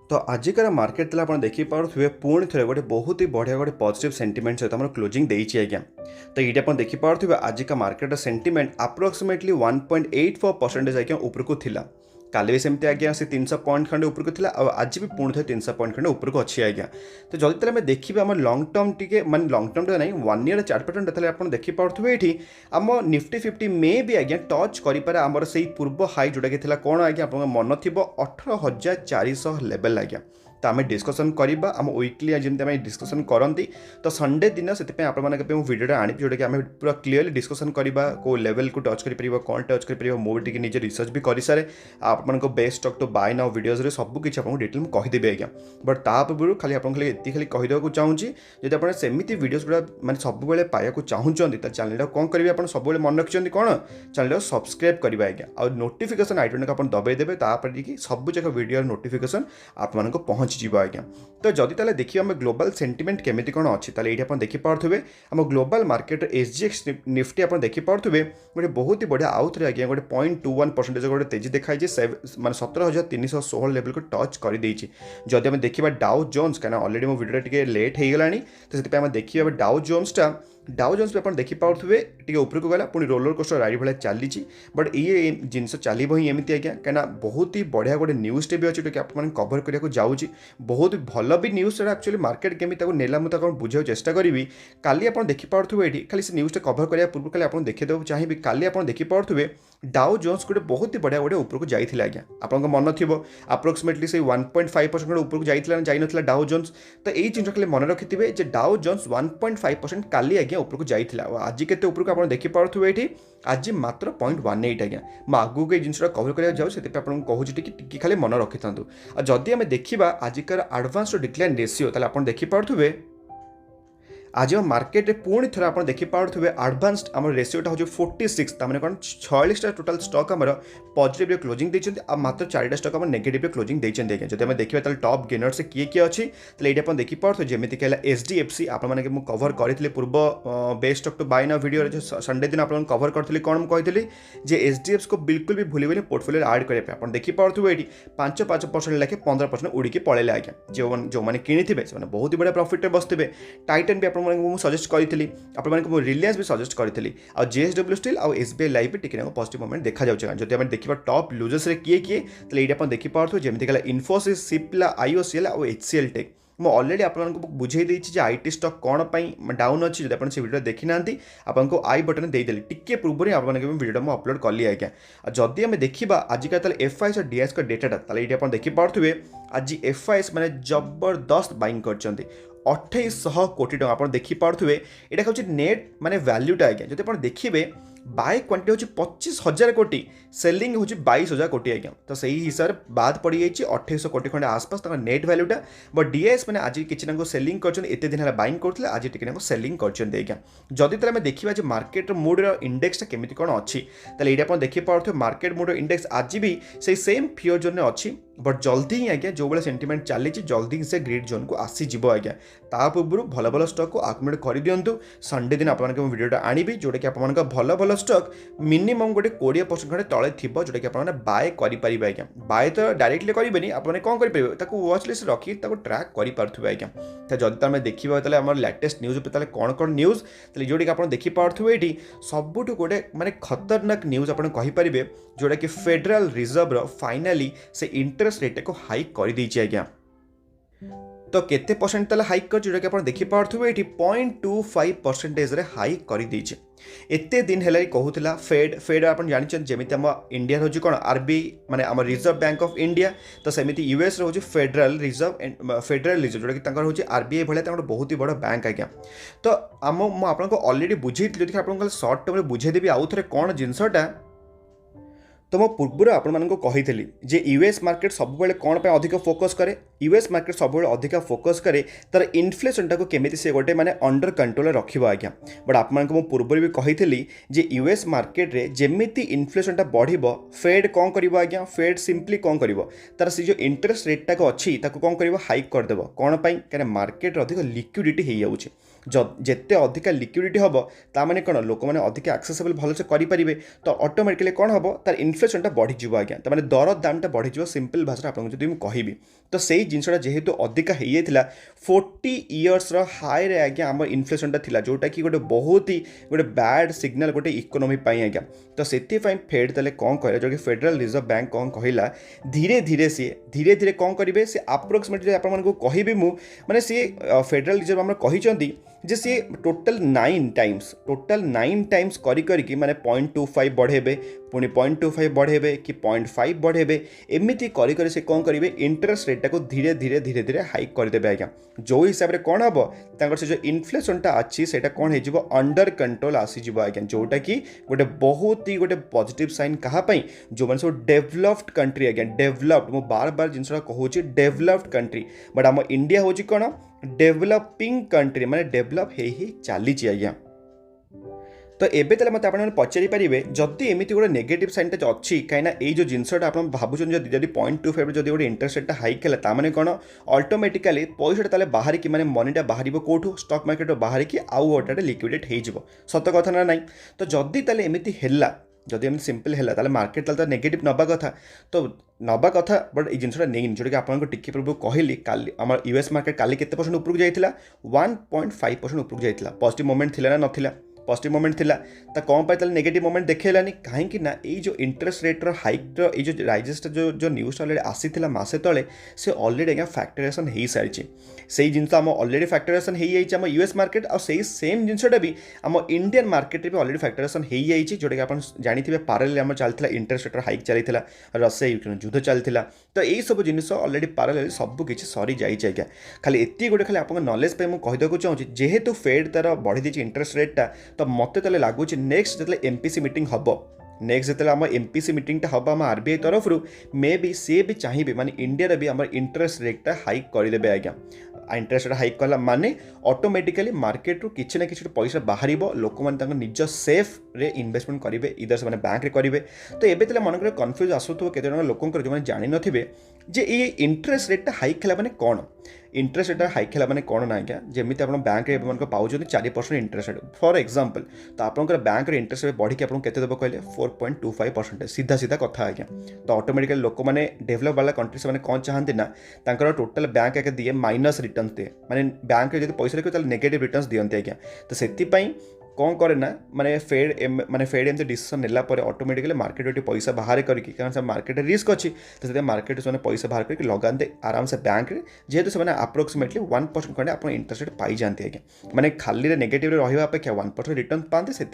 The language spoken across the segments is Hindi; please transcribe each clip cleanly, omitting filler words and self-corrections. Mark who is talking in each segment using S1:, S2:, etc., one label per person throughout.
S1: तो आजिकार मार्केट आप देखिपे पुणी थे गोटे बहुत ही बढ़िया गोटे पॉजिटिव सेंटिमेंट सहित आम क्लोजिंग देती आज्ञा। तो ये आप देखिपे आजिका मार्केट सेंटिमेंट अप्रोक्सीमेटली 1.84% आज्ञा उपरकू थिला। काली भी सेमती आज्ञा से 300 पॉइंट खंडे उपरकू थिला और आज भी पुणी थे 300 पॉइंट खंडे उपरकू अच्छी आज्ञा। तो जल्दी तेल आम देखिए आम लंग टर्म टी माने लंग टर्म टा नहीं 1 ईयर चार्ट पैटर्न तेल आप देखिपे ये आम निफ्टी 50 मे भी आज्ञा टच करें आमर से पूर्व हाई जोटा कि कौन आज्ञा आप मन थी 18,400 लेवल आज्ञा। तो आम डिस्कसन करवा आम वीकली जमी डिस्कसन करती तो संडे दिन से भिडियो आनी जोटा कि आम पूरा क्लीयरली डिस्कसन करवा को लेवल को टच कर कौन टच कर मुझे निजे रिसर्च भी कर सारे आप best stock to buy now videos सबकि आपको डिटेल कहीदेवी आज्ञा। बट ता पूर्व खाली आप खाली कहीदेक चाहूँगी जब आप सेमती वीडियोज गुड़ा मैंने सब पाइबा चाहूँगी तो चैनल कौन करेंगे आप सब मन रखिंट कौन चैनल सब्सक्राइब करेंगे आज्ञा और नोटिफिकेशन आइकन को दबाईदेवे सब जाक वीडियो नोटिफिकेशन आप पहुँच आज्ञा। तो जदि ताले देखिए आम ग्लोबल सेंटिमेंट केमिति कौन अच्छी ताले ये आप देखिपे आम ग्लोबल मार्केट एसजीएक्स निफ्टी आप देखिपे गोटे बहुत ही बढ़िया आउ थे आज्ञा गोटे 0.21% गोटे तेजी देखाई माने 17,316 लेवल को टच कर जदि आम देखा डाउ जोन्स कहीं अलरेडी मो वीडियो टे लेट हो गलानी तो से देखिए डाउ जोन्सटा डाउ जोन्स भी आप देखिपे टे उपरकू गला पुणी रोलर कोस्टर राइड भाई चली बट ये जिनस चलो ही एमती आज्ञा कहीं बहुत ही बढ़िया गोटे न्यूज़ टे भी अच्छे जो आप कवर करने जाऊँगी बहुत भल भी न्यूज़ एक्चुअली मार्केट केमी नेला मुझे बुझे चेष्टा करी काली आप देखिपे ये खाली से न्यूज़ कवर करने पूर्व खाली आप देखीदे चाहिए काली आप देखिपे डाउ जोन्स गोटे बहुत ही बढ़िया गोटे उपरकू जाइए आज्ञा। आपको मन थी अप्रोक्सीमेटली से 1.5% उपरकू जाइए डाउ जोन्स तो यही जिन खाली मन रखिथे डाउ जोन्स 1.5% काली आज्ञा उपरकू जाइए आज के उपरकू आप देखिपे ये आज मात्र 0.18 आज्ञा। मैं आगू के जिनसा कवर करा जाऊँ से कहूँ टी खाली मन रखी था। जदि आम देखा आजिकार एडवांस डिक्लाइन रेशियो आप देखिपे आज मार्केट में पुणी थे आप देखिपे एडवांस्ड आम रेशियोटा हूँ 46 मैंने कौन 46टा टोटाल स्टॉक आम पॉजिटिव क्लोजिंग देते मात्र 4टा स्टॉक आम नेगेटिव क्लोजिंग देते आज्ञा। जब आम देखा टॉप गेनर से किए अच्छी तो ये देखिपे जमीक एचडीएफसी आपने कवर करी पूर्व best stock to buy now video Sunday दिन आप कवर करी कौन कही एचडीएफसी को बिल्कुल भी भूल पोर्टफोलियो आड करने आप देखिपे ये 5% लेखे 15% उड़ीकी पलैले आज्ञा। जो मैंने किनी थे बहुत ही बढ़िया प्रॉफिट बसते टाइटन भी आपको सजेस्ट करी आपको रिलायंस भी सजेस्ट करी और जेएसडब्ल्यू स्टील और एसबीआई लाइफ भी टिके पॉजिटिव मोमेंट देखा जाऊँगा। जब आम देखा टॉप लूजर्स किए तो ये आप देखिपे जमीक इन्फोसिस सिप्ला आईओसीएल और एचसीएल टेक मैं अलरेडी आपको बुझे देछि आईटी स्टॉक कौन डाउन अच्छी जब आप वीडियो देखी ना आपको आई बटन देदेली टिके पूर्व ही आपको वीडियो अपलोड कली आज्ञा। जदि आम देखा आजिका एफआईएस और डीएस डेटाटा ये आप देखिपे आज एफआईएस मैंने जबरदस्त बाइंग कर 2800 कोटी टका आप देखिपे यहाँ हूँ नेट माने वैल्यूटा आज्ञा। जब आप देखिए बाय क्वांटिटी हूँ 25,000 कोटी सेलिंग हूँ 22,000 कोटी आज्ञा। तो सही हिसाब से बाद पड़ जाइए 2800 कोटी खंडे आसपास नेट वैल्यूटा बट डीएस मैंने आज किसी सेलिंग कर दिन है बाइंग करते आज टी सेलिंग कर आज्ञा। जदि तेल देखा मार्केट मुड्र इंडेक्सटा केमी कौन अच्छी ये आप देखिपे मार्केट मुड्र इंडेक्स आज भी से सेम फियर जोन में अच्छी बट जल्दी ही आज्ञा जो भाई सेंटिमेंट चली जल्दी ही से ग्रीड जोन को आसीज आज्ञा। ता पूर्व भल भल स्टॉक को आकुमुलेट कर दिंतु संडे दिन आपको वीडियो आनी जोटा कि आप भल भल स्टॉक मिनिमम गोटे 20% खंडे तले थी जोटा कि आपने बाय करेंगे आज्ञा। बाय तो डायरेक्टली करेंगे आपने कौन करेंगे व्वाच लिस्ट रखी ट्रैक करेंगे आज्ञा। तो जब तुम देखा तो आम लेटेस्ट न्यूज पे कौन कौन न्यूज जोटा कि आप देखिपे ये सबुठ गोटे माने खतरनाक न्यूज आप कहींपारे जोटा कि फेडरल रिजर्व फाइनाली से इंटरेस्ट रेट को हाइक कर दी आज्ञा। तो केते परसेंट ताले हाइक कर जोटा कि आप देखिपे ये 0.25% हाइक कर दी एते दिन है कहूला फेड फेड आप जानते जमी आम इंडिया हूँ कौन आरबीआई माने आम रिजर्व बैंक ऑफ इंडिया तो सेमती यूएस हूँ फेडरल रिजर्व जोटा कि हूँ आरबीआई भाया बहुत ही बड़ा बैंक आज्ञा। तो आम मुझे अलरेडी बुझे जो आप सर्ट टर्म बुझेदेवी आउ थे कौन जिनसटा तो मो पूर्व आपको कही जे यूएस मार्केट सब कौन पे अधिक फोकस करे यूएस मार्केट सब अधिक फोकस करे तार इन्फ्लेशनटा को केमी से गोटे माने अंडर कंट्रोल रखिबो आज्ञा। बट आपको पूर्व भी कही जे यूएस मार्केट रे जेमिति इन्फ्लेशनटा बढ़िबो फेड कौन करिबो आज्ञा। फेड सिंपली कौन करिबो तार से जो इंटरेस्ट रेटटा को अच्छी ताको कौन करिबो हाइक कर देबो कौन पाई कने मार्केट अधिक लिक्विडिटी हो जाउछि ଯେତେ ଅଧିକା ଲିକ୍ୱିଡ଼ିଟି ହେବ ତାମାନେ କ'ଣ ଲୋକମାନେ ଅଧିକା ଆକ୍ସେସେବଲ୍ ଭଲସେ କରିପାରିବେ ତ ଅଟୋମେଟିକାଲି କ'ଣ ହେବ ତାର ଇନଫ୍ଲେସନ୍ଟା ବଢ଼ିଯିବ ଆଜ୍ଞା ତାମାନେ ଦର ଦାମଟା ବଢ଼ିଯିବ ସିମ୍ପଲ୍ ଭାଷାରେ ଆପଣଙ୍କୁ ଯଦି ମୁଁ କହିବି ତ ସେଇ ଜିନିଷଟା ଯେହେତୁ ଅଧିକା ହେଇଯାଇଥିଲା 40 ଇୟର୍ସର ହାଇରେ ଆଜ୍ଞା ଆମ ଇନଫ୍ଲେସନ୍ଟା ଥିଲା ଯେଉଁଟାକି ଗୋଟେ ବହୁତ ହି ଗୋଟେ ବ୍ୟାଡ୍ ସିଗ୍ନାଲ୍ ଗୋଟେ ଇକୋନୋମି ପାଇଁ ଆଜ୍ଞା ତ ସେଥିପାଇଁ ଫେଡ୍ ତାହେଲେ କ'ଣ କହିଲା ଯେଉଁକି ଫେଡେରାଲ୍ ରିଜର୍ଭ ବ୍ୟାଙ୍କ କ'ଣ କହିଲା ଧୀରେ ଧୀରେ କ'ଣ କରିବେ ସେ ଆପ୍ରୋକ୍ସିମେଟଲି ଆପଣମାନଙ୍କୁ କହିବି ମୁଁ ମାନେ ସିଏ ଫେଡେରାଲ୍ ରିଜର୍ଭ ଆମର କହିଛନ୍ତି ଯେ ସିଏ ଟୋଟାଲ୍ 9 ଟାଇମ୍ସ କରିକି ମାନେ 0.25 ବଢ଼େଇବେ ପୁଣି 0.25 ବଢ଼େଇବେ କି 0.5 ବଢ଼େଇବେ ଏମିତି କରି ସେ କ'ଣ କରିବେ ଇଣ୍ଟରେଷ୍ଟ ରେଟ୍ଟାକୁ ଧୀରେ ହାଇକ୍ କରିଦେବେ ଆଜ୍ଞା ଯେଉଁ ହିସାବରେ କ'ଣ ହେବ ତାଙ୍କର ସେ ଯେଉଁ ଇନଫ୍ଲେସନ୍ଟା ଅଛି ସେଇଟା କ'ଣ ହେଇଯିବ ଅଣ୍ଡର କଣ୍ଟ୍ରୋଲ୍ ଆସିଯିବ ଆଜ୍ଞା ଯେଉଁଟାକି ଗୋଟେ ବହୁତ ହି ଗୋଟେ ପଜିଟିଭ୍ ସାଇନ୍ କାହା ପାଇଁ ଯେଉଁମାନେ ସବୁ ଡେଭଲପ୍ଡ କଣ୍ଟ୍ରି ଆଜ୍ଞା ଡେଭଲପ୍ଡ ମୁଁ ବାର ଜିନିଷଟା କହୁଛି ଡେଭଲପ୍ଡ କଣ୍ଟ୍ରି ବଟ୍ ଆମ ଇଣ୍ଡିଆ ହେଉଛି କ'ଣ ଡେଭଲପିଂ କଣ୍ଟ୍ରି ମାନେ ଡେଭଲପ୍ ହେଇ ଚାଲିଛି ଆଜ୍ଞା ତ ଏବେ ତାହେଲେ ମୋତେ ଆପଣମାନେ ପଚାରିପାରିବେ ଯଦି ଏମିତି ଗୋଟେ ନେଗେଟିଭ୍ ସାଇନ୍ଟା ଅଛି କାହିଁକିନା ଏଇ ଯେଉଁ ଜିନିଷଟା ଆପଣ ଭାବୁଛନ୍ତି ଯଦି 0.25 ଯଦି ଗୋଟେ ଇଣ୍ଟରେଷ୍ଟ ରେଟ୍ଟା ହାଇକ୍ ହେଲା ତାମାନେ କ'ଣ ଅଟୋମେଟିକାଲି ପଇସାଟା ତାହେଲେ ବାହାରିକି ମାନେ ମନିଟା ବାହାରିବ କେଉଁଠୁ ଷ୍ଟକ୍ ମାର୍କେଟରୁ ବାହାରିକି ଆଉ ଗୋଟାଟେ ଲିକ୍ୱିଡେଟ୍ ହେଇଯିବ ସତ କଥା ନା ନାହିଁ ତ ଯଦି ତାହେଲେ ଏମିତି ହେଲା ଯଦି ଏମିତି ସିମ୍ପଲ୍ ହେଲା ତାହେଲେ ମାର୍କେଟ ତାହେଲେ ନେଗେଟିଭ୍ ନେବା କଥା ବଟ୍ ଏଇ ଜିନିଷଟା ନେଇନି ଯେଉଁଟାକି ଆପଣଙ୍କୁ ଟିକେ ପୂର୍ବରୁ କହିଲି କାଲି ଆମର ୟୁଏସ୍ ମାର୍କେଟ କାଲି କେତେ ପରସେଣ୍ଟ ଉପରକୁ ଯାଇଥିଲା 1.5% ଉପରକୁ ଯାଇଥିଲା ପଜିଟିଭ୍ ମୋମେଣ୍ଟ ଥିଲା ନା ନଥିଲା पॉजिटिव मोमेंट थिला तो कौन पाई ताले नेगेटिव मोमेंट देखेलानी कहीं ना ये जो इंटरेस्ट रेट्र हाइक्र ये जो राइजेसटा जो न्यूज ऑलरेडी आसीला मसे तले से ऑलरेडी आज्ञा फैक्टरेसन हो सारी से जिनस आम ऑलरेडी फैक्टरेसन हो जाए आम यूएस मार्केट और से सेम जिनटा भी आम इंडियन मार्केट भी ऑलरेडी फैक्टरेसन हो जाए जोटा कि आप जानते पारालेल आम चलता इंटरेस्ट रेट्र हाइक चलता रशिया यूक्रेन युद्ध चलता तो यही सब जिनिस ऑलरेडी पारालेल सबकि सरी जाए आज्ञा खाली एति गोटे खाली आप नॉलेज पे मुझे कहीदेक चाहूँगी जेहेतु फेड तार बढ़ी देती इंटरेस्ट रेटा तो मत लगुच नेक्स्ट जो एमपीसी मीटिंग हम नेक्स्ट जो आम एमपीसी मीटिंगटा हम आम आरबीआई तरफ मे बी सी भी चाहिए माने इंडिया भी आम इंटरेस्ट रेटा हाइक करदे आज्ञा इंटरेस्ट रेट हाइक कला माने ऑटोमेटिकली मार्केट रू किसी ना किसी पैसा बाहर लोक मैंने निज सेफ रे इन्वेस्टमेंट करेंगे इधर से बैंक रे करेंगे तो ये तेल मन कन्फ्यूज आसूब केत लोक जो जानी नथिबे जे ये इंटरेस्ट रेटा हाइक है माने कौन इंटरेस्ट रेट हाइक है माने कौन ना आज्ञा जमी आप बैंक में पाँच 4% इंटरेस्ट रेट फॉर एग्जांपल तो आप बैंक इंटरेस्ट रेट बढ़ी आपको केते देबो कहले 4.25% सीधा सीधा कथा आज्ञा तो ऑटोमेटिकली लोक मैंने डेभलप वाला कंट्री से कौन चाहती ना टोटल बैंक आगे दिए माइनस रिटर्न दिए माने बैंक जो पैसा रखिए नेगेटिव रिटर्न दिखते आज्ञा तो से कौन करे ना माने फेड एमती डिसीजन नेला ऑटोमेटिकली मार्केट पैसा बाहर करके कारण मार्केट रिस्क अच्छी तो मार्केट से पैसा बाहर करके लगाते आराम से बैंक रे जेहेतु से अप्रोक्सीमेटली 1% खंडे आप इंटरेस्ट रेट पाई जाते आज्ञा माने खाली नेगेटिव रहा अपेक्षा 1% रिटर्न पाते से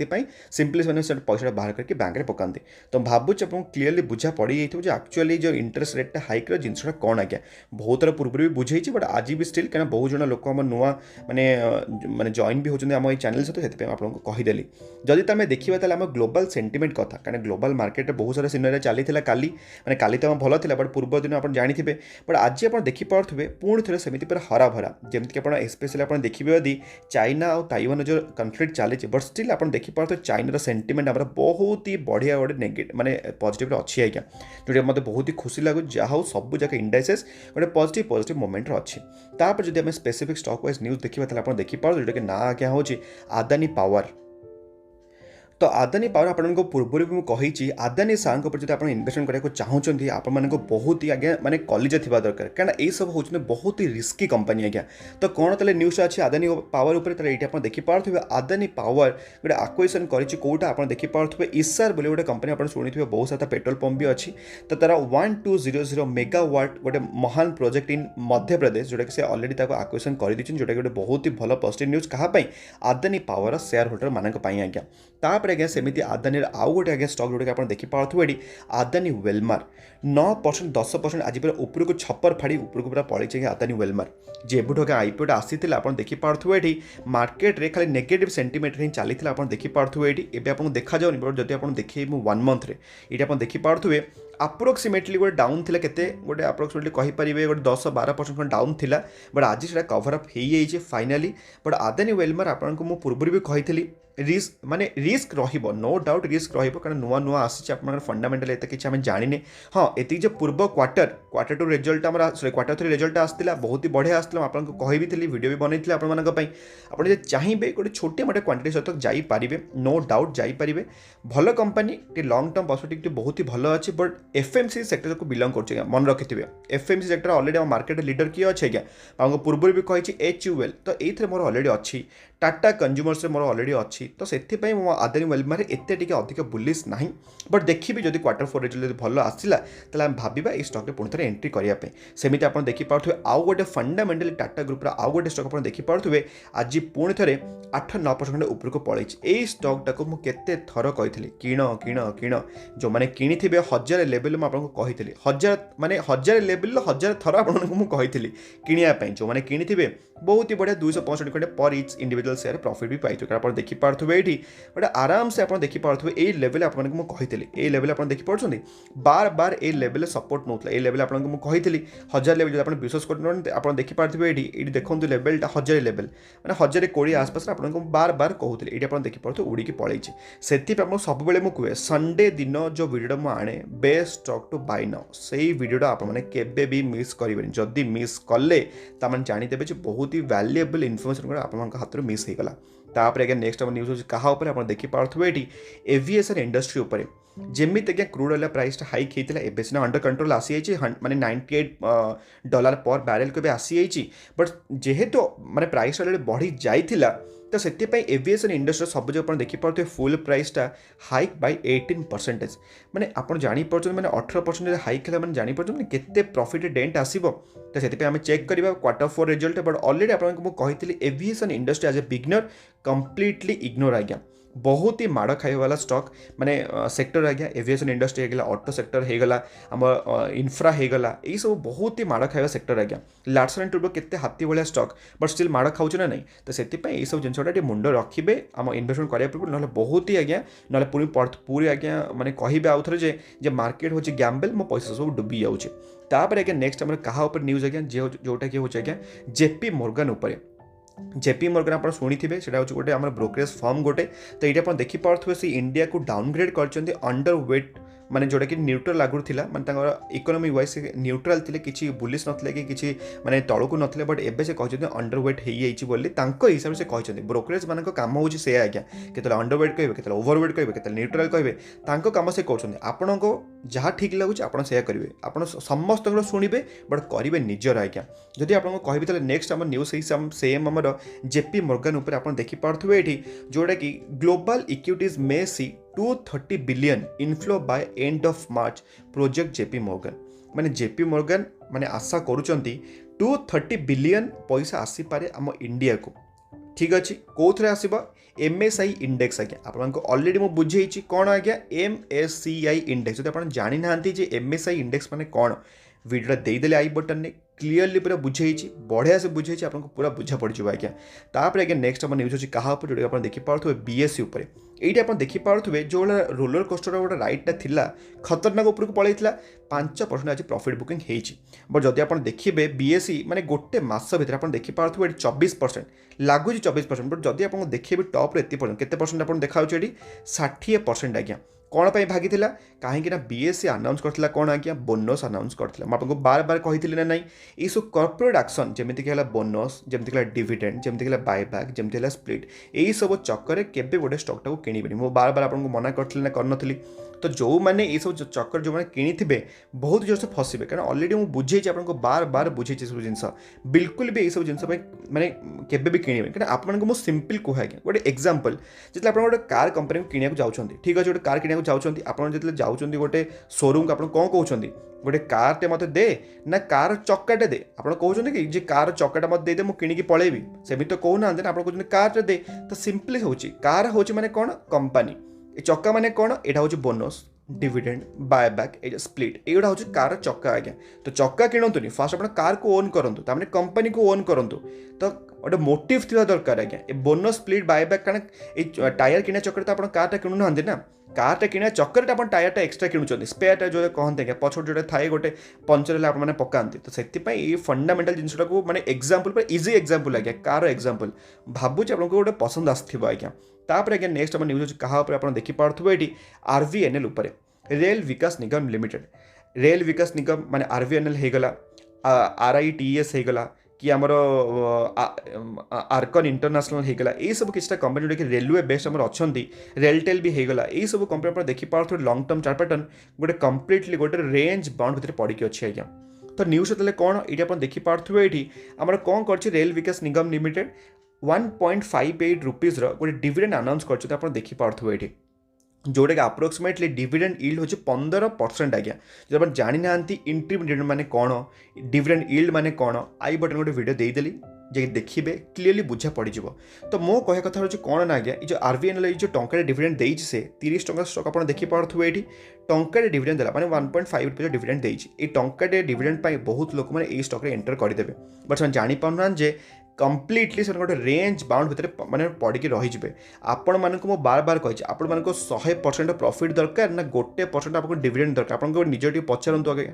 S1: सिंपली से पैसा बाहर करके बैंक रे पकाते तो भावुँ आपको क्लीयरली बुझा पड़ जाए एक्चुअली जो इंटरेस्ट रेट हाइक जिनसा कौन आज्ञा बहुत थर पूर्व भी बुझे बट आज भी स्टिल क्या बहुत जन लोक नुआ माने जॉइन भी होती आम चैनल सहित आप कहीदेली जदि तो आम देखा तेल आम ग्लोबल सेंटिमेंट कथा कारण ग्लोबल मार्केट बहुत सारा सिनेरियो चली काली माने काली तो भल था बट पूर्व दिन आप जानते बट आज आप देखिपे पुणी थे सेमती पूरा हरा भरा जमीक आप स्पेशली आप देखिए यदि चाइना और ताइवान जो कन्फ्लिक्ट चली बट स्टिल आप देखिपे चाइनार सेंटिमेंट आम बहुत ही बढ़िया गोटे नेगेटिव माने पॉजिटिव अच्छी आज्ञा जो मतलब बहुत ही खुशी लगुच जहाँ हो सब जगह इंडाइसेस गोटे पॉजिटिव मोमेंट अच्छी तापर जब आम स्पेसिफिक स्टॉक वाइज न्यूज देखा आप देखिपे जोटा कि ना आज्ञा हूँ आदानी पावर तो आदानी पावर आपको पूर्व भी मुझे आदानी सार ऊपर जो आप इन्वेस्टमेंट करने चाहूँगी आपको बहुत ही आज्ञा माने कलिजा थी दरकार क्या ये सब हूँ बहुत ही रिस्की कंपनी आज्ञा तो कौन तेल न्यूज अच्छी आदानी पावर उपर ये आप देखिपे आदानी पावर गोटे आक्विजिशन करोटा आप देखिपे इसार बोले गोटे कंपनी आप शुणी बहुत सारा पेट्रोल पंप भी अच्छी तो तार 1200 मेगावाट गोटे महान प्रोजेक्ट इन मध्य प्रदेश जोटा कि ऑलरेडी आक्विजिशन कर जोटा कि बहुत ही भल पॉजिटिव न्यूज कहाँ आदानी पावर शेयर होल्डर मान आज्ञा तापर आज्ञा सेमती आदानी आउ गोटे आज्ञा स्टॉक जोटा आप देखिपे आदानी वेलमार 9% 10% आज पूरा ऊपर को छपर फाड़ी ऊपर को पूरा पड़े आदानी वेलमार जेबुठ आज्ञा आईपीओटा आसीला आप देखिपे मार्केट रे खाली नेगेटिव सेंटिमेंट ही चली आप देखिपे ये आपको देखा जाऊनी बट जब आप देखिए 1 मंथ ये आप देखिपे अप्रोक्सीमेटली गोटे डाउन थिला केते गोटे अप्रोक्सीमेटली कहि परिबे गोटे 10-12% डाउन थिला बट आज सेटा कवर अप हो जाइए फाइनाली बट आदानी वेलमार आपको मु पूर्व भी कही रिस्क रहिबो, नो डाउट रिस्क रहिबो, कारण नुआ नुआ आसी आपन फंडामेंटल एते किछि आमे जानिने। हाँ एति जे पूर्व क्वार्टर टू रिजल्ट हमर सॉरी क्वार्टर थ्री रिजल्ट आस्तिला बहुत ही बढ़िया आस्तिला, आपन को कहि भी थिली वीडियो भी बनैथिले आपन मानक पई। आपन जे चाहिबे गोटे छोटे मोटे क्वांटिटी सहित जाई पारिबे, नो डाउट जाई पारिबे। भल company T long term perspective बहुत ही भल अछि, बट एफएमसी सेक्टर को बिलोंग करछि मन रखिथिबे। एफएमसी सेक्टर ऑलरेडी हम मार्केट लीडर किए अछि क्या, आपन पूर्व भी कहि एचयूएल, तो एथरे मोर ऑलरेडी अछि, टाटा कंज्यूमर्स मोर ऑलरेडी अच्छी, तो से मो आदानी वेलमारे एत टे अधिक बुलिश ना, बट देखिए जब क्वार्टर फोर रिजल्ट भल आसला ताले हम भाविबा ए स्टॉक पुणी थे एंट्री करने। सेमती आप देखिपे आउ गोटे फंडामेंटली टाटा ग्रुप आउ गोटे स्टॉक आप देखिपे आज पुणी थे 8-9% ऊपर को पड़े। यही स्टॉकटा को मुझे थर कही किण किण किण, जो मैंने किणी 1000 लेवल में आपको कही 1000 लेवल 1000 थर आपको कही किणापी, जो मैंने किणी बहुत ही बढ़िया 265 खंडे पर इच इंडिविजुअल शेयर प्रॉफिट भी पाई। आप देखिपे ये गोटे आराम से आप देखिपे ये लेवल आपको कही, ये लेवल आप देखिपे बार बार ये लेवल सपोर्ट नौला, ये लेवल आपको कही 1000 लेवल जो आप विश्वास कर आप देखिपे ये देखो लेवलटा 1000 लेवल मैंने 1020 आसपास आपको बार बार कहूली, ये आप देखिपे उड़ीकी पड़े। से सब मुझे कहे संडे दिन जो वीडियो मुझे आने best stock to buy now, से वीडियोटा आपने भी मिस करेंगे। जदि मिस कले जानीदेवे बहुत ही वैल्युएबल इनफॉरमेशन आप हाथ में मिस होगा। तापर आगे नेक्स्ट हम न्यूज क्या आप देखिपे ये एविएशन इंडस्ट्री उपर जमी आज्ञा क्रूड ऑयल प्राइस हाइक होता है, सीना अंडर कंट्रोल आसी माने $98 पर बैरेल को भी आसी जाइए, बट जेहेतु माने प्राइस ऑलरेडी बढ़ी जाइथिला तो से एविएशन इंडस्ट्री सब जो देखिपे फुल प्राइसटा हाइक बाय 18%। माने आप जापर मैंने 18% हाइक है, जापर केते प्रॉफिट डेंट आसो, तो से आम चेक करवा quarter four result. But already आपको कही aviation industry as a beginner completely ignore आज्ञा, बहुत ही माड़ खाई वाला स्टॉक माने सेक्टर आज्ञा एविएशन इंडस्ट्री होगा, ऑटो सेक्टर होगा, आम इन्फ्रा होगा, यही सब बहुत ही माड़ खाଇବା सेक्टर आज्ञा। लार्सन एंड टुब्रो केते हाथी भाया स्टॉक बट स्टिल माड़ खाऊँ ना नहीं, तो से यही सब जिनटा मुंड रखिए आम इन्वेस्टमेंट कराया पूर्व, ना बहुत ही आज्ञा ना पूरी आज्ञा माने कहे आउ थे जे मार्केट हूँ गैम्बल, मो पैसा सब डुबी जाऊँचे। तापर आज्ञा नेक्स्ट आम क्या न्यूज आज्ञा जोटा कि हूँ आज्ञा जेपी मोर्गन उपर। जेपी मोर्गन आप शुणी थे से गोटे आम ब्रोकरेज फर्म गोटे, तो ये आप देखिपे से इंडिया को डाउनग्रेड कर अंडर वेट माने जोटा कि न्यूट्रल लागू था, माने इकोनॉमी वाइज न्यूट्रल थे, किसी बुलिश नथिले कि किसी माने तलू नथिले, बट एबे से कहते अंडर वेट हो हिसाब से कहते ब्रोकरेज मान काम हो आज्ञा केतले अंडर वेट कहे केतले ओवर वेट कहे केतले न्यूट्रल कहे काम से कहते आपण को जहाँ ठीक लगुच आप करेंगे, आप समस्त शुणवे बट करेंगे निजर आज्ञा। जदि आपको कहबी नेक्स्ट आम न्यूज सेम आम जेपी मोर्गन उपर आप देखिपे ये जोटा कि ग्लोबल इक्विटीज मे सी 230 billion inflow by end of March project JP Morgan. माने जेपी मोर्गन माने आशा करुचंती 230 बिलियन पैसा आसी पारे आम इंडिया को, ठीक अच्छे कौन आसब एमएसआई इंडेक्स आज्ञा आपको ऑलरेडी मुझे बुझे कौन आज्ञा एमएससीआई इंडेक्स। जब आप जानी ना एमएसआई इंडेक्स माने कौन वीडियो देदेले आई बटन ने क्लीयरली पूरा बुझे बढ़िया से बुझे आपको पूरा बुझा पड़ जाए आज्ञा। तापर आज्ञा नेक्स्ट आम न्यूज अच्छी क्या जो आप देखिपे बीएससी उपर, ये आप देखिपे जो रोलर कोस्टर गोटे राइडटा थिला खतरनाक ऊपर को पलैला 5% आज प्रॉफिट बुकिंग होती, बट जदि आप देखिए बीएससी माने गोटे मास भर आप देखिपे 24% लगुच 24%, बट जदि आप देखिए टॉप एत केते परसेंट आप देखा 60% आज्ञा। कौन पर भागी कहीं बीएससी आनाउंस करथिला कौन आज्ञा बोनस आनाउंस करथिला। मैं आपको बार बार कही ना नहीं ये सब कॉर्पोरेट एक्शन जमीक बोनस जमीक डिविडेंड जमीक बायबैक जमीक स्प्लिट यही सब चक्कर केबे गोटे स्टॉकटा को किणबेनि। मो बार बार आपको मना करथिली ना करनथिली, तो जो मैंने ये सब चक्कर जो मैंने किणी बहुत जोर से फसबे, कारण ऑलरेडी मुझे बुझे आपको बार बार बुझे सब जिन बिल्कुल भी ये सब जिन मैंने केबे भी किणबे, कारण आपको मुझे सिंपल कहे आज्ञा गोटे एग्जांपल जिते आप गोटे कार कंपनी को किणा जाऊँच, ठीक अच्छे गोटे कार किणा जाऊँच आप जो जाऊँच गोटे शोरूम को आप कौन कहते गोटे कारटे मत दे ना कार चक्काटे दे, आप कहते कि जे कार चक्काटा मत दे मुझे किणिकी पलैबी सेमती तो कहना ना, आप कहते कार दे तो सिंपली हो कार हो माने कौन कंपनी, चक्का माने कौन यहाँ हूँ बोनस डिविडेंड बायबैक ए स्प्लिट एगुड़ा हूँ कार चक्का आज्ञा। तो चक्का किणतुनि फास्ट आप कार को ओन करूँ ताने कंपनी को ओन करूँ, तो गोटे मोटिव थी दरकार आज्ञा। ए बोनस स्प्लिट बायबैक कारण ये टायर किणा चक्कर तो आप कारटा किणुना ना, कारटा किणा चक्कर आप टायरटा एक्सट्रा किणुंट स्पेयरटा जो कहते हैं पछोट जो थाए गोटे पंचर आपने पकाते तो से फंडामेंटाल जिनटा को मैंने एग्जांपल इजी एग्जांपल आज्ञा कार एग्जांपल भावुँ आपको गोटे पसंद आसो आज्ञा तापर आज्ञा नेक्स्ट आम न्यूज क्या आप देखिपे ये आरवीएनएल उपर रेल विकास निगम लिमिटेड रेल विकास निगम माने आरवीएनएल होगला आरआईटीएस होगला कि आमर आर्कन इंटरनेशनल होगला ये सब किसी कंपनी जोटा कि रेलवे बेस्ट आम अच्छा रेलटेल भी होगला ये सब कंपनी आप देखिपे लंग टर्म चार्ट पैटर्न गोटे कम्प्लीटली गोटे रेंज बाउंड भितर पड़ी अच्छी आज्ञा तो न्यूज तेल कौन ये आप देखिपे ये आम कौन कर रेल विकास निगम लिमिटेड 1.58 रुपीज गोटे डिविडेंड अनाउंस कर देखिपे ये जोटा कि अप्रोक्सीमेटली डिविडेंड यील्ड होची 15% आज्ञा जब आप जानी ना इंटरिम डिविडेंड माने कौन डिविडेंड यील्ड माने कौन आई बटन गोटे वीडियो देदेली जे देखिए क्लीयरली बुझा पड़ तो मो कह कथा हूँ कौन ना आज्ञा जो आरवीएनएल जो टंका डिविडेंड देइछि से 30 टंका स्टॉक आप देखिपे ये टंका डिविडेंड देला माने 1.5 रुपये डिविडेंड देइछि ए टंका डिविडेंड पाई बहुत लोक मैंने ये स्टॉक एंटर करदेवे बट से जानी पाना जे कम्प्लीटली से गोटे रेंज बाउंड भितर माने पड़ी रही आपण मानक मो बार बार कही आपण मानक 100% प्रॉफिट दरकार ना 1% आपको डिविडेंड दरकार आपको निज टी पचारतु आगे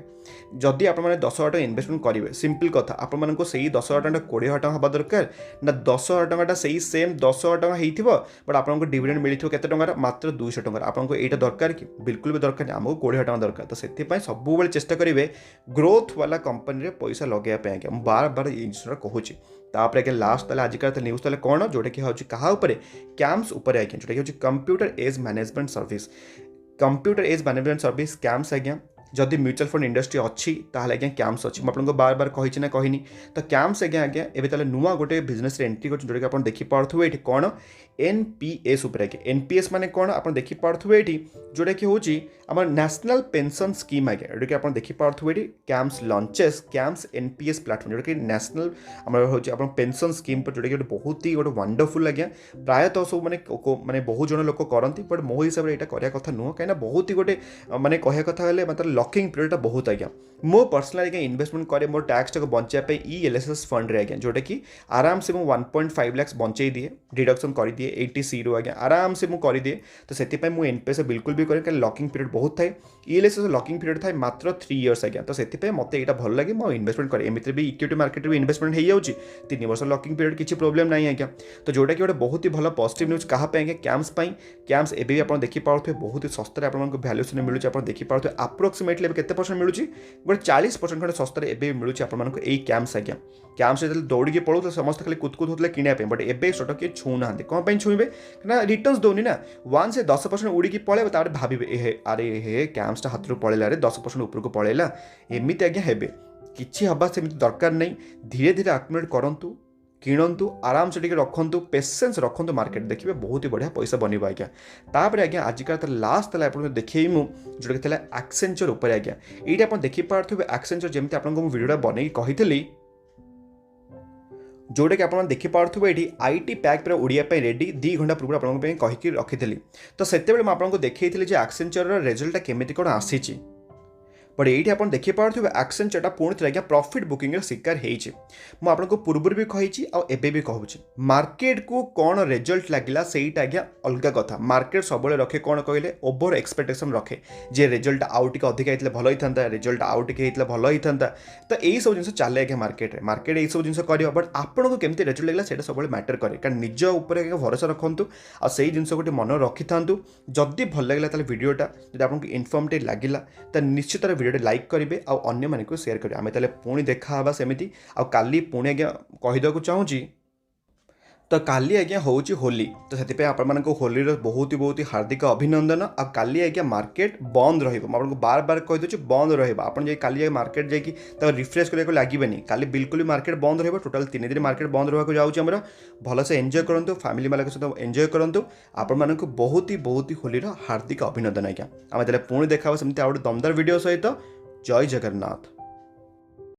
S1: जदि आप 10,000 टका इन्वेस्टमेंट करेंगे सिंपल कथा आपण मानक से 10,000 टका 20,000 टका हवा दरकार ना 10,000 टका से सेम 10,000 टका होइथिबो बट आपको डिविडेंड मिलिथिबो केते टंकार मात्र 200 टंकार आपको एटा दरकार कि बिल्कुल भी दरकार नहीं आमको 20,000 टका दरकार तो से सब बेले चेष्टा करेंगे ग्रोथ वाला कंपनी रे पैसा लगेया आज्ञा बार बार ये जिन कहूँ तापर आज्ञा लास्ट ताले आजिका न्यूज ताले कौन जोटा कि हूँ क्या कैम्स उपर आज्ञा जोटा कि computer age management service computer age management service CAMS आज्ञा जदि म्यूचुअल फंड इंडस्ट्री अच्छी ताहले आज्ञा कैम्स अच्छी मुझे बार बार कही ना कहनी तो कैम्स आज्ञा आज्ञा एवं ताले नुआ गोटे बिजनेस एंट्री कर जोटा कि आप देखिपे ये कौन एनपीएस उपर आज्ञा एनपीएस माने कौन आप देखिपे ये जोटा कि हूँ आम नेशनल पेंशन स्कीम आज्ञा जोटा कि आप देखिपे ये camps launches camps NPS platform जोटा कि नेशनल आम हूँ पेंशन स्कीम पर जोटा कि बहुत ही गोटे वंडरफुल आज्ञा प्रायतः सब माने बहुत जन लोक करती बट मो हिसाब से यहाँ कराया कथा नुह कहीं बहुत ही गोटे माने कह कथा मतलब लॉकिंग पीरियड बहुत आज्ञा मो पर्सनल आज्ञा इन्वेस्टमेंट करे मोर टैक्स टाक बचाई ईएलएसएस फंड रे आज्ञा जोटा कि आराम से 1.5 लाख बचाई दिए डिडक्शन कर दिए 80 रू आज्ञा आराम से मुझे कर दिए तो से एनपीएस बिल्कुल भी करें लॉकिंग पीरियड बहुत थाए ईएलएसएस लॉकिंग पीरियड थाए मात्र 3 इयर्स आज्ञा तो से मत यहाँ भल लगे मुझे इन्वेस्टमेंट करे एमती भी इक्विटी मार्केट भी इन्वेस्टमेंट हो जाऊँगी 3 वर्ष लॉकिंग पीरियड किसी प्रोब्लेम नहीं आज्ञा तो जोटा कि गोटे बहुत ही भल पॉजिटिव न्यूज क्या आज्ञा कैम्स कैम्स एवं भी आप देखिपे बहुत ही सस्ते आपको भैल्यूएसन मिलूँ आप देखिपे अप्रोक्सीमेटली केते परसेंट मिलूँ गोटे 40% खंडे सस्ते एवं मिलूँ आपको यही कैम्स आज्ञा कैम्स जो दौड़ी पड़ो समस्त खाली कुदकुद होते किनापे बट एवं स्टॉक किए छू ना कौन छुईबे ना रिटर्न्स दौनी ना 1 से 10% उड़ी पड़े तार भावे अरे हे कैम्सटा हाथ रू पड़ेगा 10% उपरको पड़ेगा एमती आज्ञा हेबे किसी हवा से दरकार नहीं धीरे धीरे आक्युमुलेट करंतु किणतु आराम से रखु पेसेंस रखु मार्केट देखिए बहुत ही बढ़िया पैसा बन आज्ञा तापर आज्ञा आजिका लास्ट तला आप देखी जोटा कि एक्सेंचर उपर आज्ञा ये आप देखिपे एक्सेंचर जमी आपको वीडियो बनई कही जोटा कि आप देखिपे ये आईटी पैक पूरा उड़िया रेडी 2 घंटा पूर्व आपको कहीकि रखी तो से आपको देखी एक्सेंचर रिजल्ट केमी कौन आसी बट ये आप देखिपे एक्सेंचर पुणी थे आज्ञा प्रॉफिट बुकिंग शिकार होको पूर्व भी कही आबे भी कहूँ मार्केट को कौन रिजल्ट लगे सहीटा आज्ञा अलग कथा मार्केट सब रखे कौन कहले ओवर एक्सपेक्टेशन रखे जे रिजल्ट आउ टे अधिक होता भल होता है रिजल्ट आउ टे भल होता तो यही सब जिन चले आज्ञा मार्केट यही सब जिन कर बट आपको केमती रिजल्ट लगे से सब मैटर करे कारण निज उपर भरोसा रखु आ से जिन गोटे मन रखि था जदि भल लगे वीडियोटा जब आपको इनफर्मेटिव लगे तो निश्चित वीडियो लाइक करेंगे आउ अन्य मानक शेयर करेंगे आम ताले पुणी देखा सेमती आली पुणी आज्ञा कहीदेक चाहूँगी तो काली आज्ञा हूँ होली तो से आपको होली बहुत ही हार्दिक अभिनंदन आ काली आज्ञा मार्केट बंद रहा बार बार कहीदे बंद रहा काली मार्केट जाकि रिफ्रेश करने लगे काली बिल्कुल भी मार्केट बंद रहा टोटाल 3 दिन मार्केट बंद रहा जाऊँगी भलसे एंजॉय करूँ फैमिली वाला सहित एंजॉय करूँ आपण बहुत ही होली हार्दिक अभिनंदन आज्ञा आम पुणी देखा सेमती आ दमदार वीडियो सहित जय जगन्नाथ।